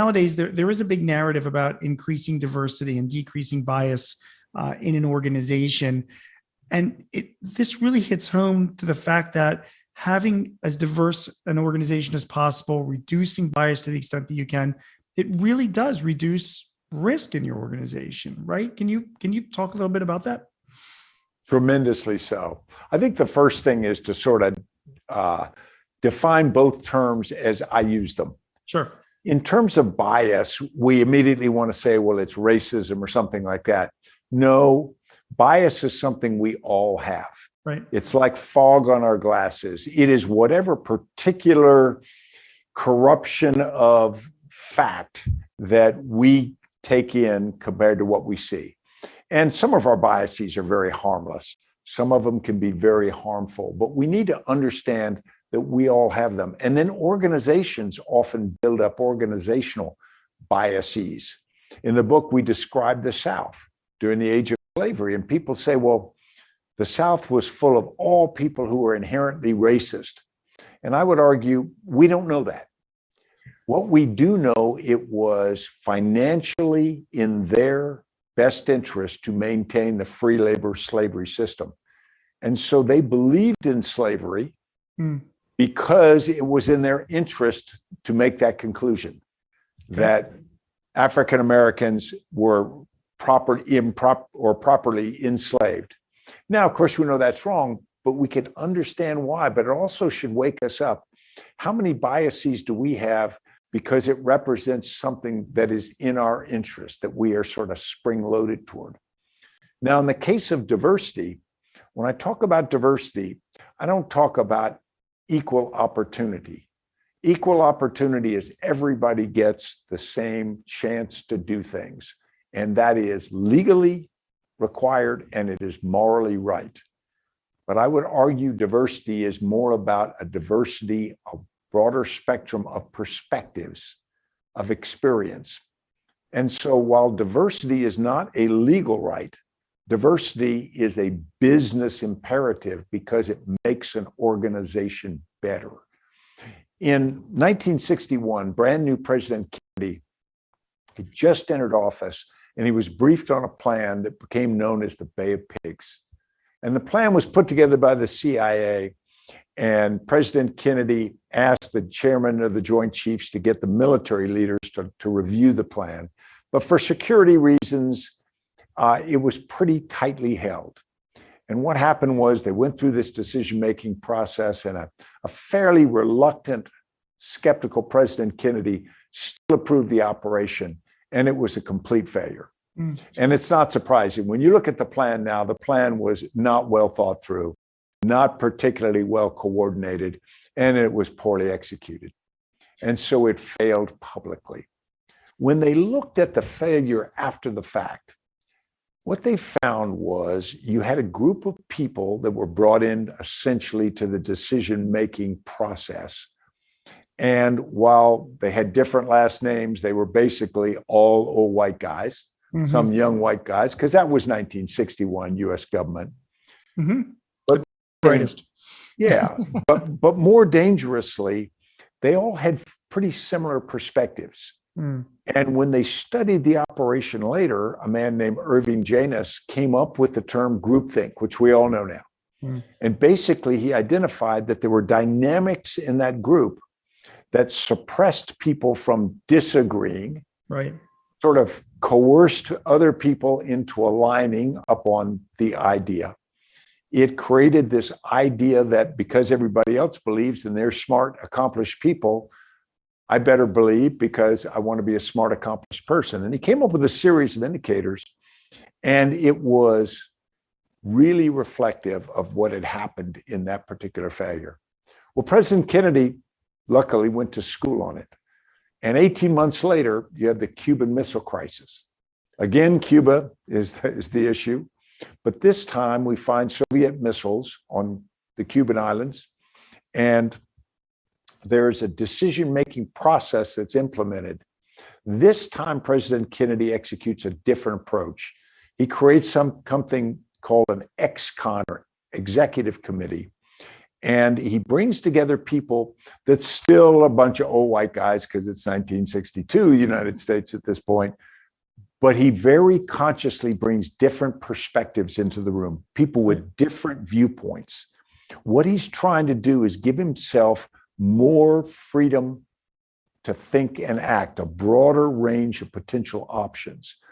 nowadays there is a big narrative about increasing diversity and decreasing bias in an organization. And this really hits home to the fact that having as diverse an organization as possible, reducing bias to the extent that you can, it really does reduce risk in your organization, right? Can you talk a little bit about that? Tremendously so. I think the first thing is to sort of define both terms as I use them. Sure. In terms of bias, we immediately want to say, well, it's racism or something like that. No, bias is something we all have. Right. It's like fog on our glasses. It is whatever particular corruption of fact that we take in compared to what we see. And some of our biases are very harmless. Some of them can be very harmful, but we need to understand that we all have them. And then organizations often build up organizational biases. In the book, we describe the South during the age of slavery, and people say, well, the South was full of all people who were inherently racist. And I would argue, we don't know that. What we do know, it was financially in their best interest to maintain the free labor slavery system. And so they believed in slavery because it was in their interest to make that conclusion, that African Americans were properly enslaved. Now, of course, we know that's wrong, but we can understand why. But it also should wake us up. How many biases do we have because it represents something that is in our interest, that we are sort of spring-loaded toward? Now, in the case of diversity, when I talk about diversity, I don't talk about equal opportunity. Equal opportunity is everybody gets the same chance to do things, and that is legally required and it is morally right. But I would argue diversity is more about a diversity, a broader spectrum of perspectives, of experience. And so while diversity is not a legal right, diversity is a business imperative because it makes an organization better. In 1961, brand new President Kennedy had just entered office, and he was briefed on a plan that became known as the Bay of Pigs. And the plan was put together by the CIA, and President Kennedy asked the chairman of the Joint Chiefs to get the military leaders to review the plan. But for security reasons, it was pretty tightly held. And what happened was they went through this decision-making process, and a fairly reluctant, skeptical President Kennedy still approved the operation, and it was a complete failure. And it's not surprising. When you look at the plan now, the plan was not well thought through, not particularly well coordinated, and it was poorly executed. And so it failed publicly. When they looked at the failure after the fact, what they found was you had a group of people that were brought in essentially to the decision-making process. And while they had different last names, they were basically all old white guys, some young white guys, because that was 1961 US government. But greatest. Yeah, but more dangerously, they all had pretty similar perspectives. And when they studied the operation later, a man named Irving Janus came up with the term groupthink, which we all know now. And basically, he identified that there were dynamics in that group that suppressed people from disagreeing, right? Sort of coerced other people into aligning upon the idea. It created this idea that because everybody else believes and they're smart, accomplished people, I better believe because I want to be a smart, accomplished person. And he came up with a series of indicators, and it was really reflective of what had happened in that particular failure. Well, President Kennedy luckily went to school on it. And 18 months later, you have the Cuban Missile Crisis. Again, Cuba is the issue, but this time we find Soviet missiles on the Cuban islands, and there's a decision-making process that's implemented. This time, President Kennedy executes a different approach. He creates something called an ex-con, or executive committee, And he brings together people that's still a bunch of old white guys because it's 1962 United States at this point. But he very consciously brings different perspectives into the room, people with different viewpoints. What he's trying to do is give himself more freedom to think and act, a broader range of potential options.